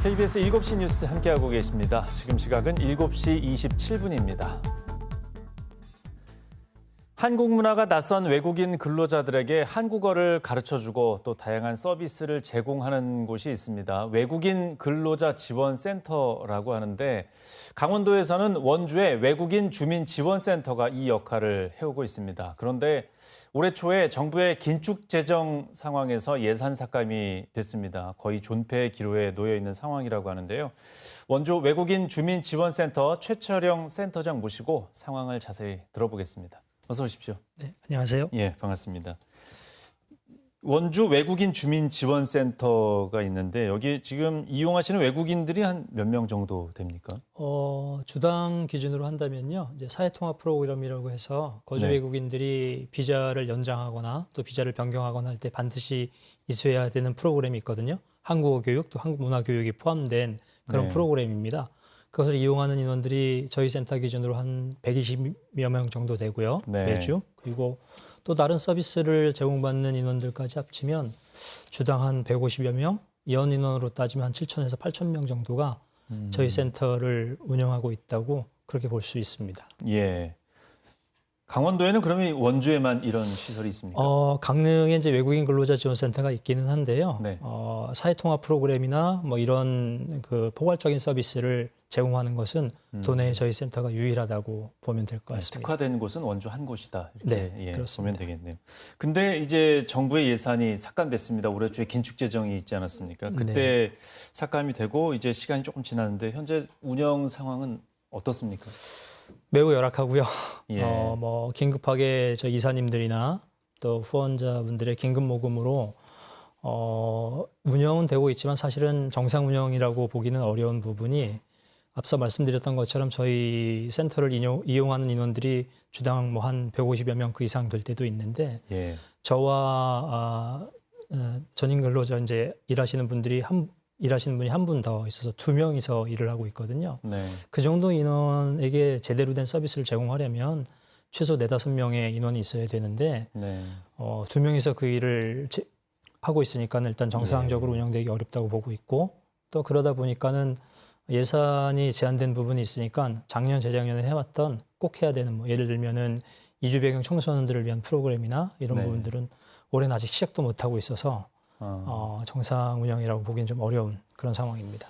KBS 7시 뉴스 함께하고 계십니다. 지금 시각은 7시 27분입니다. 한국 문화가 낯선 외국인 근로자들에게 한국어를 가르쳐주고 또 다양한 서비스를 제공하는 곳이 있습니다. 외국인 근로자 지원센터라고 하는데 강원도에서는 원주의 외국인 주민 지원센터가 이 역할을 해오고 있습니다. 그런데 올해 초에 정부의 긴축 재정 상황에서 예산 삭감이 됐습니다. 거의 존폐의 기로에 놓여 있는 상황이라고 하는데요. 원주 외국인 주민 지원센터 최철영 센터장 모시고 상황을 자세히 들어보겠습니다. 어서 오십시오. 네, 안녕하세요. 예, 반갑습니다. 원주 외국인 주민 지원센터가 있는데 여기 지금 이용하시는 외국인들이 한 몇 명 정도 됩니까? 주당 기준으로 한다면요. 이제 사회통합 프로그램이라고 해서 거주 네. 외국인들이 비자를 연장하거나 또 비자를 변경하거나 할 때 반드시 있어야 되는 프로그램이 있거든요. 한국어 교육 또 한국 문화 교육이 포함된 그런 네. 프로그램입니다. 그것을 이용하는 인원들이 저희 센터 기준으로 한 120여 명 정도 되고요. 네. 매주. 그리고 또 다른 서비스를 제공받는 인원들까지 합치면 주당 한 150여 명, 연 인원으로 따지면 한 7천에서 8천 명 정도가 저희 센터를 운영하고 있다고 그렇게 볼 수 있습니다. 예. 강원도에는 그러면 원주에만 이런 시설이 있습니까? 강릉에 이제 외국인 근로자 지원센터가 있기는 한데요. 네. 사회통합 프로그램이나 뭐 이런 그 포괄적인 서비스를 제공하는 것은 도내에 저희 센터가 유일하다고 보면 될 것 같습니다. 특화된 곳은 원주 한 곳이다. 이렇게 네, 그렇습니다. 보면 되겠네요. 근데 이제 정부의 예산이 삭감됐습니다. 올해 초에 긴축 재정이 있지 않았습니까? 그때 삭감이 되고 이제 시간이 조금 지났는데 현재 운영 상황은 어떻습니까? 매우 열악하고요. 예. 뭐 긴급하게 저 이사님들이나 또 후원자분들의 긴급 모금으로 운영은 되고 있지만 사실은 정상 운영이라고 보기는 어려운 부분이 앞서 말씀드렸던 것처럼 저희 센터를 이용하는 인원들이 주당 뭐 한 150여 명 그 이상 될 때도 있는데 예. 저와 전임 근로자 이제 일하시는 분이 한 분 더 있어서 2명이서 일을 하고 있거든요. 네. 그 정도 인원에게 제대로 된 서비스를 제공하려면 최소 4-5명의 인원이 있어야 되는데 네. 2명이서 그 일을 하고 있으니까 일단 정상적으로 운영되기 어렵다고 보고 있고 또 그러다 보니까는 예산이 제한된 부분이 있으니까 작년, 재작년에 해왔던 꼭 해야 되는 뭐 예를 들면은 이주 배경 청소년들을 위한 프로그램이나 이런 네. 부분들은 올해는 아직 시작도 못하고 있어서 정상 운영이라고 보기엔 좀 어려운 그런 상황입니다.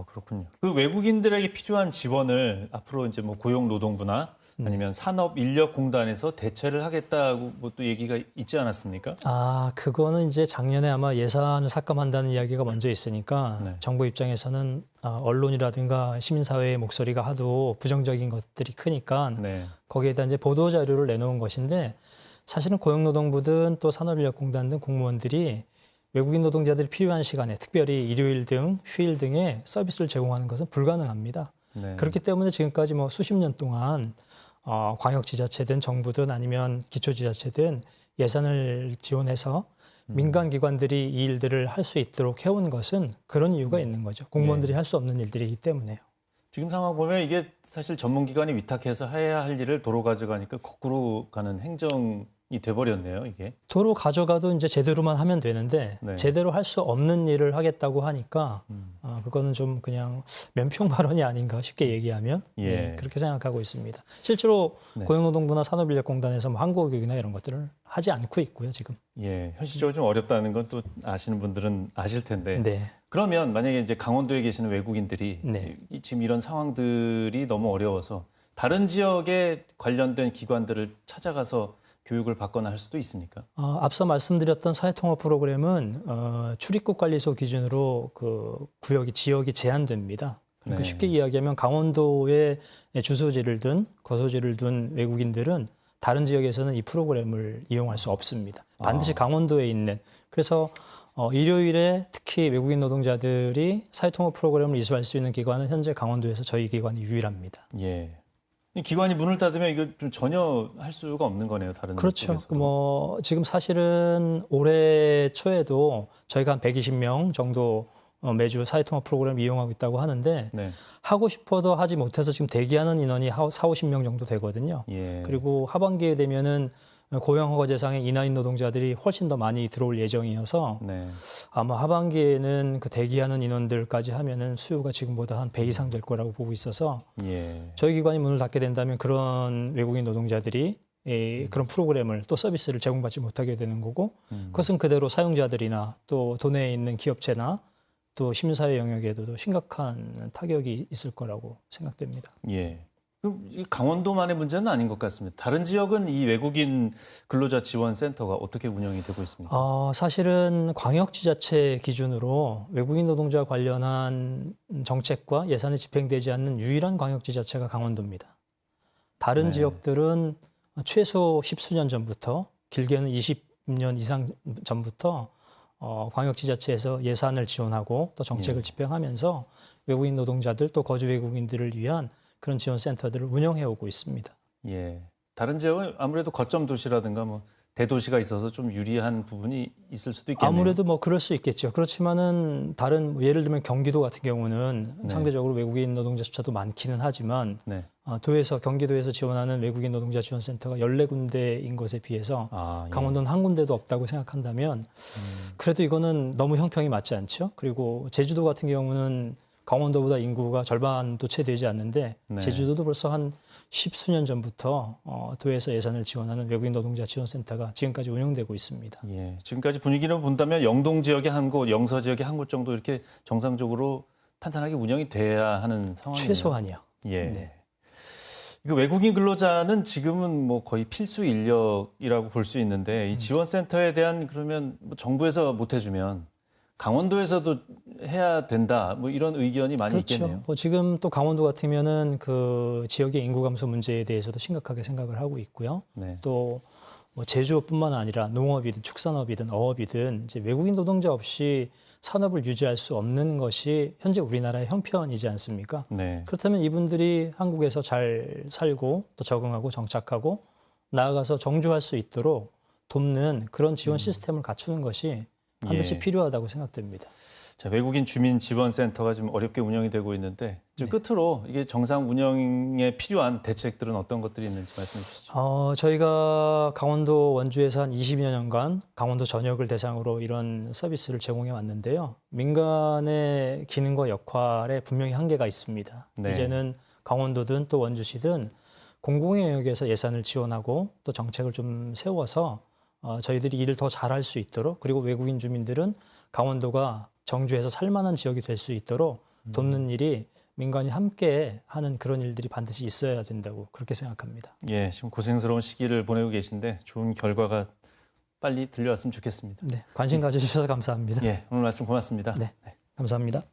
그렇군요. 그 외국인들에게 필요한 지원을 앞으로 이제 뭐 고용노동부나 아니면 산업인력공단에서 대체를 하겠다고 뭐 또 얘기가 있지 않았습니까? 그거는 이제 작년에 아마 예산을 삭감한다는 이야기가 먼저 있으니까 네. 정부 입장에서는 언론이라든가 시민사회의 목소리가 하도 부정적인 것들이 크니까 네. 거기에다 이제 보도 자료를 내놓은 것인데 사실은 고용노동부든 또 산업인력공단 등 공무원들이 외국인 노동자들이 필요한 시간에 특별히 일요일 등 휴일 등의 서비스를 제공하는 것은 불가능합니다. 네. 그렇기 때문에 지금까지 뭐 수십 년 동안 광역지자체든 정부든 아니면 기초지자체든 예산을 지원해서 민간기관들이 이 일들을 할 수 있도록 해온 것은 그런 이유가 있는 거죠. 공무원들이 할 수 없는 일들이기 때문에요. 지금 상황 보면 이게 사실 전문기관이 위탁해서 해야 할 일을 도로 가져가니까 거꾸로 가는 행정이 돼버렸네요, 이게. 도로 가져가도 이제 제대로만 하면 되는데 네. 제대로 할 수 없는 일을 하겠다고 하니까 그거는 좀 그냥 면평 발언이 아닌가 쉽게 얘기하면 예. 그렇게 생각하고 있습니다. 실제로 네. 고용노동부나 산업인력공단에서 뭐 한국어 교육이나 이런 것들을 하지 않고 있고요, 지금. 예, 현실적으로 좀 어렵다는 건 또 아시는 분들은 아실 텐데. 네. 그러면 만약에 이제 강원도에 계시는 외국인들이 네. 지금 이런 상황들이 너무 어려워서 다른 지역에 관련된 기관들을 찾아가서 교육을 받거나 할 수도 있습니까? 앞서 말씀드렸던 사회통합 프로그램은 출입국 관리소 기준으로 그 지역이 제한됩니다. 그러니까 네. 쉽게 이야기하면 강원도에 주소지를 둔 거소지를 둔 외국인들은 다른 지역에서는 이 프로그램을 이용할 수 없습니다. 반드시 강원도에 있는. 그래서 일요일에 특히 외국인 노동자들이 사회통합 프로그램을 이수할 수 있는 기관은 현재 강원도에서 저희 기관이 유일합니다. 예. 이 기관이 문을 닫으면 이거 좀 전혀 할 수가 없는 거네요, 다른 그렇죠. 쪽에서도. 뭐 지금 사실은 올해 초에도 저희가 한 120명 정도 매주 사회통합 프로그램 이용하고 있다고 하는데 네. 하고 싶어도 하지 못해서 지금 대기하는 인원이 40-50명 정도 되거든요. 예. 그리고 하반기에 되면은 고용 허가 대상의 이나인 노동자들이 훨씬 더 많이 들어올 예정이어서 네. 아마 하반기에는 그 대기하는 인원들까지 하면은 수요가 지금보다 한 배 이상 될 거라고 보고 있어서 예. 저희 기관이 문을 닫게 된다면 그런 외국인 노동자들이 그런 프로그램을 또 서비스를 제공받지 못하게 되는 거고 그것은 그대로 사용자들이나 또 도내에 있는 기업체나 또 시민사회 영역에도 심각한 타격이 있을 거라고 생각됩니다. 예. 그럼 이 강원도만의 문제는 아닌 것 같습니다. 다른 지역은 이 외국인 근로자 지원 센터가 어떻게 운영이 되고 있습니까? 사실은 광역지자체 기준으로 외국인 노동자 관련한 정책과 예산이 집행되지 않는 유일한 광역지자체가 강원도입니다. 다른 네. 지역들은 최소 10수년 전부터 길게는 20년 이상 전부터 광역지자체에서 예산을 지원하고 또 정책을 예. 집행하면서 외국인 노동자들 또 거주 외국인들을 위한 그런 지원 센터들을 운영해 오고 있습니다. 예. 다른 지역은 아무래도 거점 도시라든가 뭐 대도시가 있어서 좀 유리한 부분이 있을 수도 있겠네요. 아무래도 뭐 그럴 수 있겠죠. 그렇지만은 다른 뭐 예를 들면 경기도 같은 경우는 네. 상대적으로 외국인 노동자 숫자도 많기는 하지만 네. 경기도에서 지원하는 외국인 노동자 지원 센터가 14군데인 것에 비해서 예. 강원도는 한 군데도 없다고 생각한다면 그래도 이거는 너무 형평이 맞지 않죠. 그리고 제주도 같은 경우는 강원도보다 인구가 절반도 채 되지 않는데 네. 제주도도 벌써 한 10수년 전부터 도에서 예산을 지원하는 외국인 노동자 지원센터가 지금까지 운영되고 있습니다. 예. 지금까지 분위기를 본다면 영동 지역의 한 곳, 영서 지역의 한 곳 정도 이렇게 정상적으로 탄탄하게 운영이 돼야 하는 상황이에요. 최소한이요. 예. 네. 그 외국인 근로자는 지금은 뭐 거의 필수 인력이라고 볼 수 있는데 이 지원센터에 대한 그러면 뭐 정부에서 못 해주면 강원도에서도 해야 된다 뭐 이런 의견이 많이 그렇죠. 있겠네요. 뭐 지금 또 강원도 같으면은 그 지역의 인구 감소 문제에 대해서도 심각하게 생각을 하고 있고요. 네. 또 뭐 제조업뿐만 아니라 농업이든 축산업이든 어업이든 이제 외국인 노동자 없이 산업을 유지할 수 없는 것이 현재 우리나라의 형편이지 않습니까? 네. 그렇다면 이분들이 한국에서 잘 살고 또 적응하고 정착하고 나아가서 정주할 수 있도록 돕는 그런 지원 시스템을 갖추는 것이 반드시 예. 필요하다고 생각됩니다. 자, 외국인 주민 지원센터가 지금 어렵게 운영이 되고 있는데 좀 네. 끝으로 이게 정상 운영에 필요한 대책들은 어떤 것들이 있는지 말씀해 주시죠. 저희가 강원도 원주에서 한 20여 년간 강원도 전역을 대상으로 이런 서비스를 제공해 왔는데요. 민간의 기능과 역할에 분명히 한계가 있습니다. 네. 이제는 강원도든 또 원주시든 공공의 영역에서 예산을 지원하고 또 정책을 좀 세워서 저희들이 일을 더 잘할 수 있도록 그리고 외국인 주민들은 강원도가 정주해서 살만한 지역이 될 수 있도록 돕는 일이 민간이 함께 하는 그런 일들이 반드시 있어야 된다고 그렇게 생각합니다. 예, 지금 고생스러운 시기를 보내고 계신데 좋은 결과가 빨리 들려왔으면 좋겠습니다. 네, 관심 가져주셔서 감사합니다. 예, 오늘 말씀 고맙습니다. 네, 감사합니다.